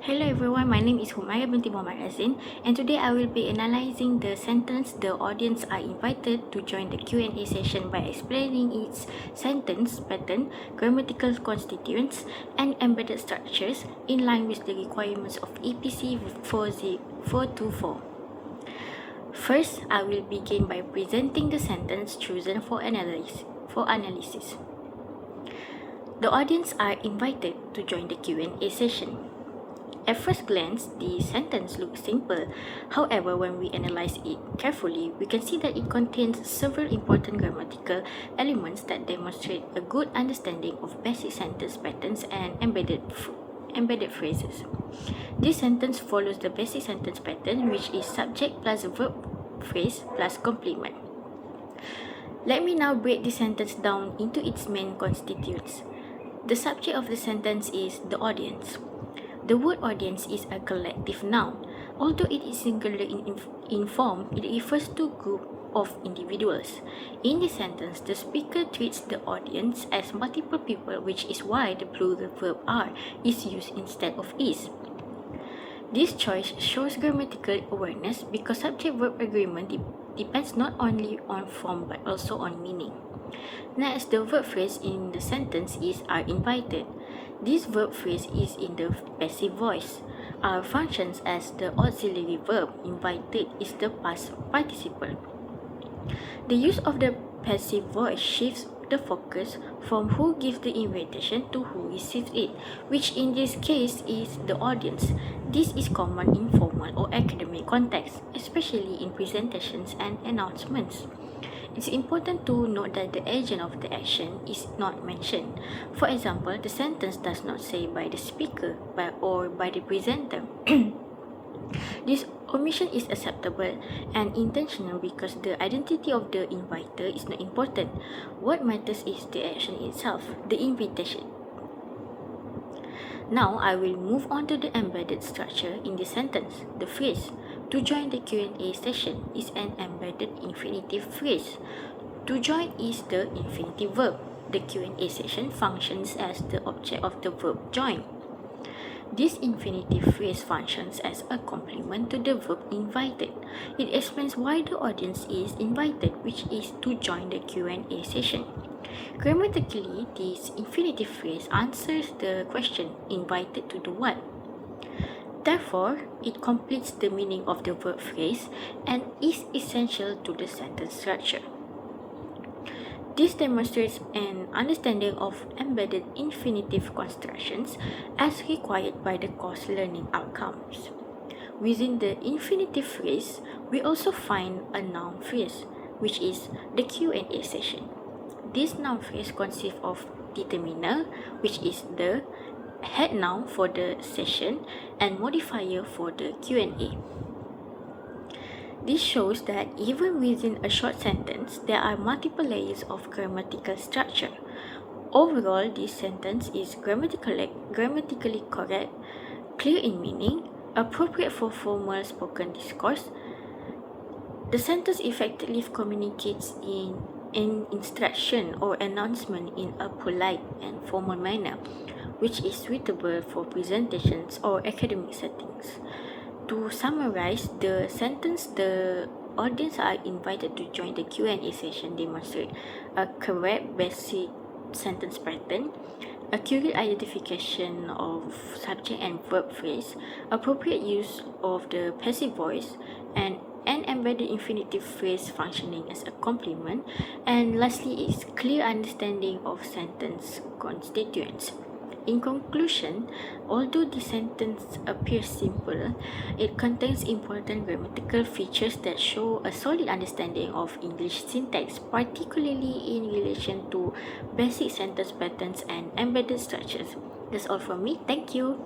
Hello everyone, my name is Humairah binti Muhammad Azin, and today I will be analyzing the sentence "The audience are invited to join the Q&A session" by explaining its sentence pattern, grammatical constituents, and embedded structures in line with the requirements of EPC424. First, I will begin by presenting the sentence chosen for analysis. The audience are invited to join the Q&A session. At first glance, the sentence looks simple. However, when we analyze it carefully, we can see that it contains several important grammatical elements that demonstrate a good understanding of basic sentence patterns and embedded phrases. This sentence follows the basic sentence pattern, which is subject plus verb phrase plus complement. Let me now break this sentence down into its main constituents. The subject of the sentence is the audience. The word audience is a collective noun. Although it is singular in form, it refers to a group of individuals. In this sentence, the speaker treats the audience as multiple people, which is why the plural verb are is used instead of is. This choice shows grammatical awareness because subject-verb agreement depends not only on form but also on meaning. Next, the verb phrase in the sentence is "are invited." This verb phrase is in the passive voice. "Are" functions as the auxiliary verb. Invited is the past participle. The use of the passive voice shifts the focus from who gives the invitation to who receives it, which in this case is the audience. This is common in formal or academic contexts, especially in presentations and announcements. It's important to note that the agent of the action is not mentioned. For example, the sentence does not say by the speaker or by the presenter. This omission is acceptable and intentional because the identity of the inviter is not important. What matters is the action itself, the invitation. Now, I will move on to the embedded structure in the sentence. The phrase "to join the Q&A session" is an embedded infinitive phrase. To join is the infinitive verb. The Q&A session functions as the object of the verb join. This infinitive phrase functions as a complement to the verb invited. It explains why the audience is invited, which is to join the Q&A session. Grammatically, this infinitive phrase answers the question "invited to do what?" Therefore, it completes the meaning of the verb phrase and is essential to the sentence structure. This demonstrates an understanding of embedded infinitive constructions as required by the course learning outcomes. Within the infinitive phrase, we also find a noun phrase, which is the Q&A session. This noun phrase consists of determiner, which is the head noun for the session, and modifier for the Q&A. This shows that even within a short sentence, there are multiple layers of grammatical structure. Overall, this sentence is grammatically correct, clear in meaning, appropriate for formal spoken discourse. The sentence effectively communicates in an instruction or announcement in a polite and formal manner, which is suitable for presentations or academic settings. To summarize, the sentence "the audience are invited to join the Q&A session" demonstrates a correct basic sentence pattern, accurate identification of subject and verb phrase, appropriate use of the passive voice, and an embedded infinitive phrase functioning as a complement, and lastly is clear understanding of sentence constituents. In conclusion, although the sentence appears simple, it contains important grammatical features that show a solid understanding of English syntax, particularly in relation to basic sentence patterns and embedded structures. That's all from me. Thank you.